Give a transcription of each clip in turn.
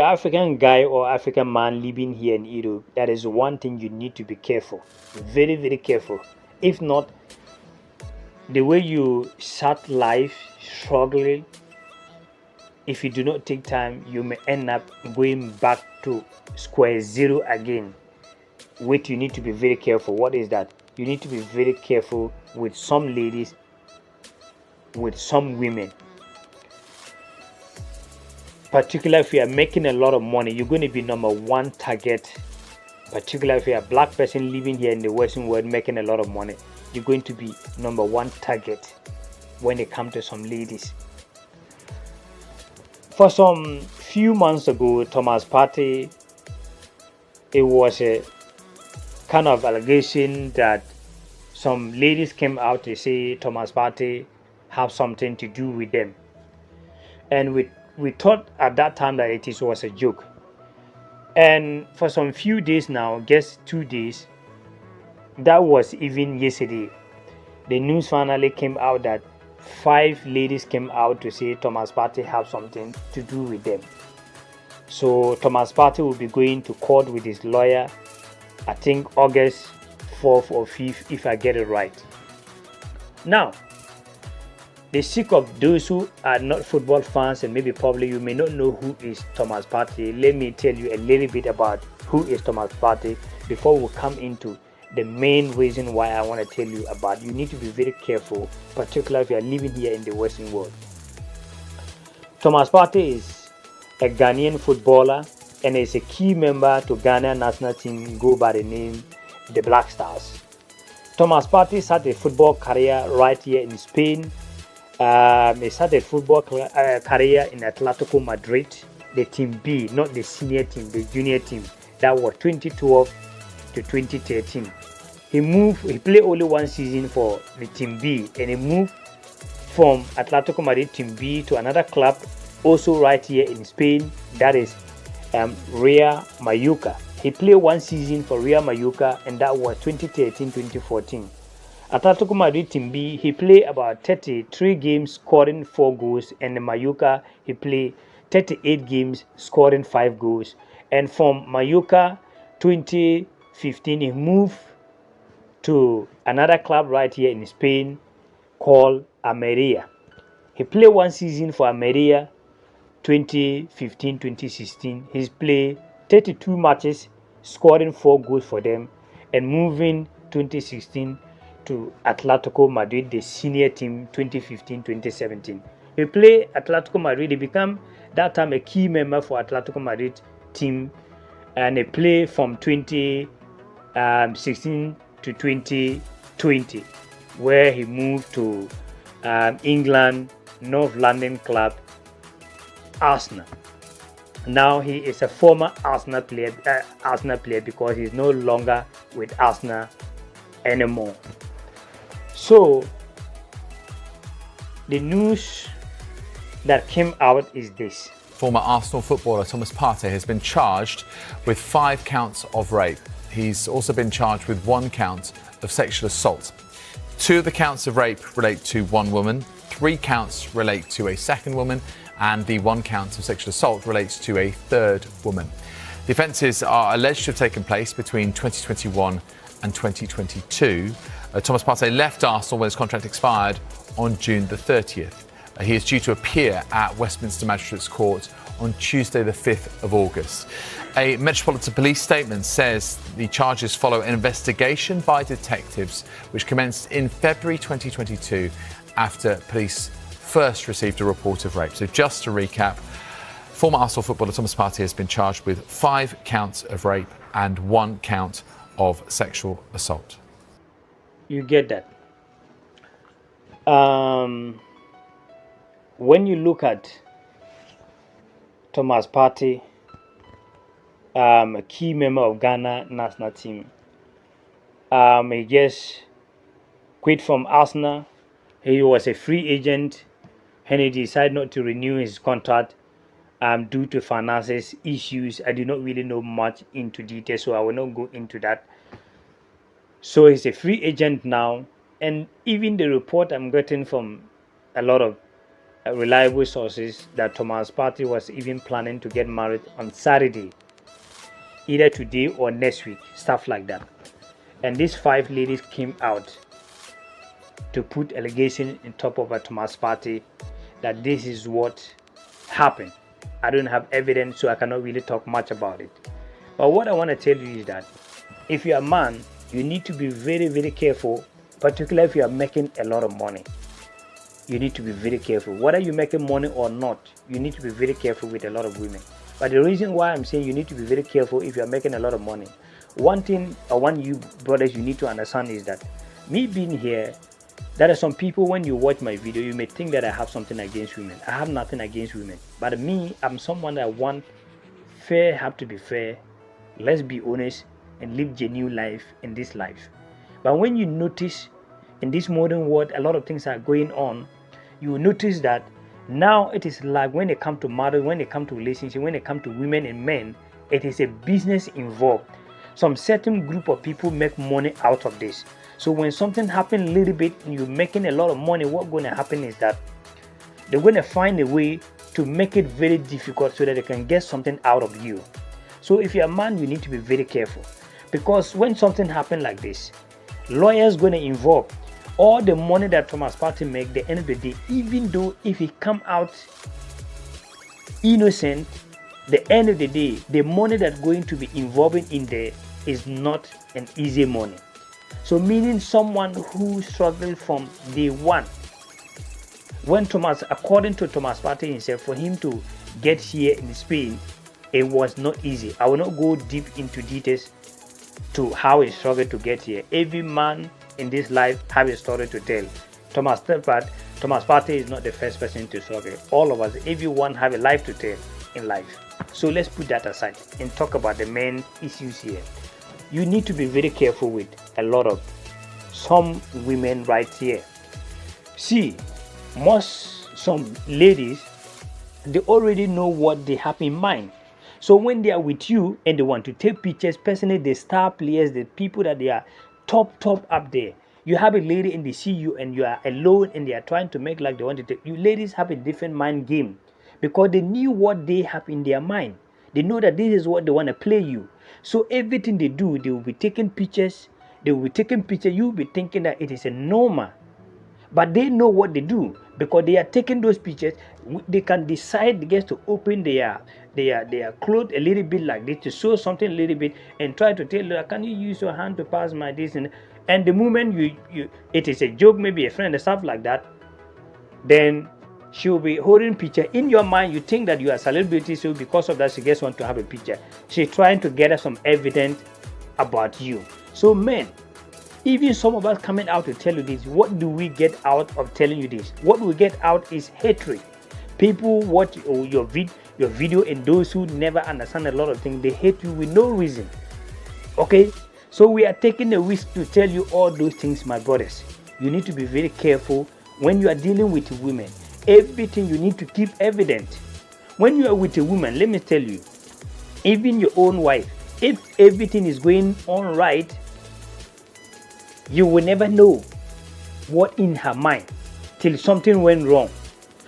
African guy or African man living here in Europe, that is one thing you need to be careful, very, very careful. If not, the way you start life struggling, if you do not take time, you may end up going back to square zero again. Wait, you need to be very careful. What is that? You need to be very careful with some ladies, with some women. Particularly if you are making a lot of money, you're going to be number one target. Particularly if you're a black person living here in the Western world making a lot of money, you're going to be number one target when it comes to some ladies. For some few months ago, Thomas Partey, it was a kind of allegation that some ladies came out to say Thomas Partey have something to do with them, and we thought at that time that it was a joke. And for some few days now, guess 2 days, that was even yesterday, the news finally came out that 5 ladies came out to say Thomas Partey have something to do with them. So Thomas Partey will be going to court with his lawyer, I think August 4th or 5th, if I get it right. Now, the sake of those who are not football fans and maybe probably you may not know who is Thomas Partey, let me tell you a little bit about who is Thomas Partey before we come into the main reason why I want to tell you about. You need to be very careful, particularly if you are living here in the Western world. Thomas Partey is a Ghanaian footballer and is a key member to Ghana national team go by the name the Black Stars. Thomas Partey started a football career right here in Spain. He started football career in Atletico Madrid, the team B, not the senior team, the junior team. That was 2012 to 2013. He played only one season for the team B, and he moved from Atletico Madrid team B to another club also right here in Spain, that is Real Mallorca. He played one season for Real Mallorca, and that was 2013-2014. Atletico Madrid team B, he played about 33 games, scoring 4 goals, and in Mallorca he played 38 games, scoring 5 goals. And from Mallorca 2015 he moved to another club right here in Spain called Almeria. He played one season for Almeria 2015-2016. He's played 32 matches, scoring 4 goals for them, and moving 2016 to Atletico Madrid, the senior team, 2015-2017. He played Atletico Madrid. He became that time a key member for Atletico Madrid team, and he played from 2016 to 2020, where he moved to England, North London club Arsenal. Now he is a former Arsenal player because he's no longer with Arsenal anymore. So the news that came out is this. Former Arsenal footballer Thomas Partey has been charged with 5 counts of rape. He's also been charged with 1 count of sexual assault. 2 of the counts of rape relate to 1 woman, 3 counts relate to a second woman, and the 1 count of sexual assault relates to a third woman. The offences are alleged to have taken place between 2021 and 2022. Thomas Partey left Arsenal when his contract expired on June the 30th. He is due to appear at Westminster Magistrates Court on Tuesday the 5th of August. A Metropolitan Police statement says the charges follow an investigation by detectives which commenced in February 2022 after police first received a report of rape. So just to recap, former Arsenal footballer Thomas Partey has been charged with 5 counts of rape and 1 count of sexual assault. You get that? When you look at Thomas Partey, a key member of Ghana national team, he just quit from Arsenal. He was a free agent and he decided not to renew his contract due to finances issues. I do not really know much into detail, so I will not go into that. So he's a free agent now, and even the report I'm getting from a lot of reliable sources that Thomas Partey was even planning to get married on Saturday, either today or next week, stuff like that. And these 5 ladies came out to put allegation in top of a Thomas Partey that this is what happened. I don't have evidence, so I cannot really talk much about it. But what I want to tell you is that if you're a man, you need to be very, very careful, particularly if you are making a lot of money. You need to be very careful. Whether you're making money or not, you need to be very careful with a lot of women. But the reason why I'm saying you need to be very careful if you're making a lot of money, one thing I want you brothers you need to understand is that me being here, there are some people when you watch my video, you may think that I have something against women. I have nothing against women. But me, I'm someone that want fair, have to be fair. Let's be honest and live genuine life in this life. But when you notice in this modern world, a lot of things are going on, you will notice that now it is like when it comes to marriage, when it comes to relationship, when it comes to women and men, it is a business involved. Some certain group of people make money out of this. So when something happens a little bit and you're making a lot of money, what's going to happen is that they're going to find a way to make it very difficult so that they can get something out of you. So if you're a man, you need to be very careful, because when something happens like this, lawyers going to involve all the money that Thomas Partey make. The end of the day, even though if he come out innocent, the end of the day, the money that's going to be involving in there is not an easy money. So meaning someone who struggled from day one. When Thomas, according to Thomas Partey himself, for him to get here in Spain, it was not easy. I will not go deep into details to how he struggled to get here. Every man in this life have a story to tell. Thomas Partey is not the first person to struggle. All of us, everyone have a life to tell in life. So let's put that aside and talk about the main issues here. You need to be very careful with a lot of some women right here. See, some ladies, they already know what they have in mind. So when they are with you and they want to take pictures, personally, the star players, the people that they are top up there, you have a lady and they see you and you are alone and they are trying to make like they want to take you. Ladies have a different mind game because they knew what they have in their mind. They know that this is what they want to play you. So everything they do, they will be taking pictures. They will be taking pictures. You will be thinking that it is a normal. But they know what they do because they are taking those pictures. They can decide just to open their clothes a little bit like this to show something a little bit and try to tell you, can you use your hand to pass my this? And the moment you it is a joke, maybe a friend or stuff like that, then she'll be holding picture. In your mind, you think that you are a celebrity, so because of that, she just wants to have a picture. She's trying to gather some evidence about you. So men, even some of us coming out to tell you this, what do we get out of telling you this? What we get out is hatred. People watch your video, and those who never understand a lot of things, they hate you with no reason. Okay? So we are taking the risk to tell you all those things, my brothers. You need to be very careful when you are dealing with women. Everything you need to keep evident. When you are with a woman, let me tell you, even your own wife, if everything is going on right, you will never know what in her mind till something went wrong.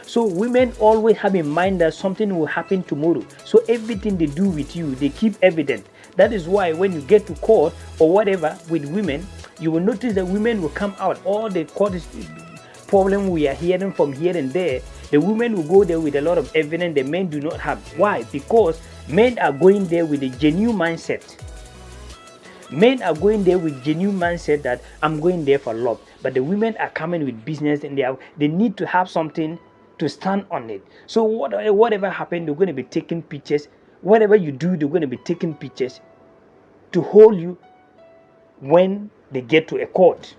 So women always have in mind that something will happen tomorrow. So everything they do with you, they keep evident. That is why when you get to court or whatever with women, you will notice that women will come out. All the court problem we are hearing from here and there, the women will go there with a lot of evidence the men do not have. Why? Because men are going there with a genuine mindset. Men are going there with genuine mindset that I'm going there for love. But the women are coming with business and they need to have something to stand on it. So whatever happened, they're going to be taking pictures. Whatever you do, they're going to be taking pictures to hold you when they get to a court.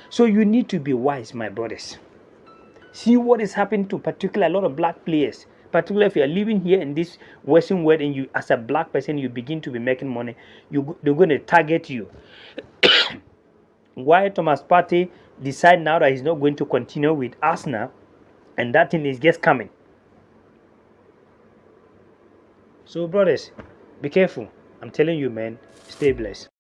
So you need to be wise, my brothers. See what is happening to particularly a lot of black players. Particularly if you are living here in this Western world and you, as a black person, you begin to be making money, they're going to target you. Why Thomas Partey decide now that he's not going to continue with Arsenal, and that thing is just coming. So brothers, be careful. I'm telling you, man, stay blessed.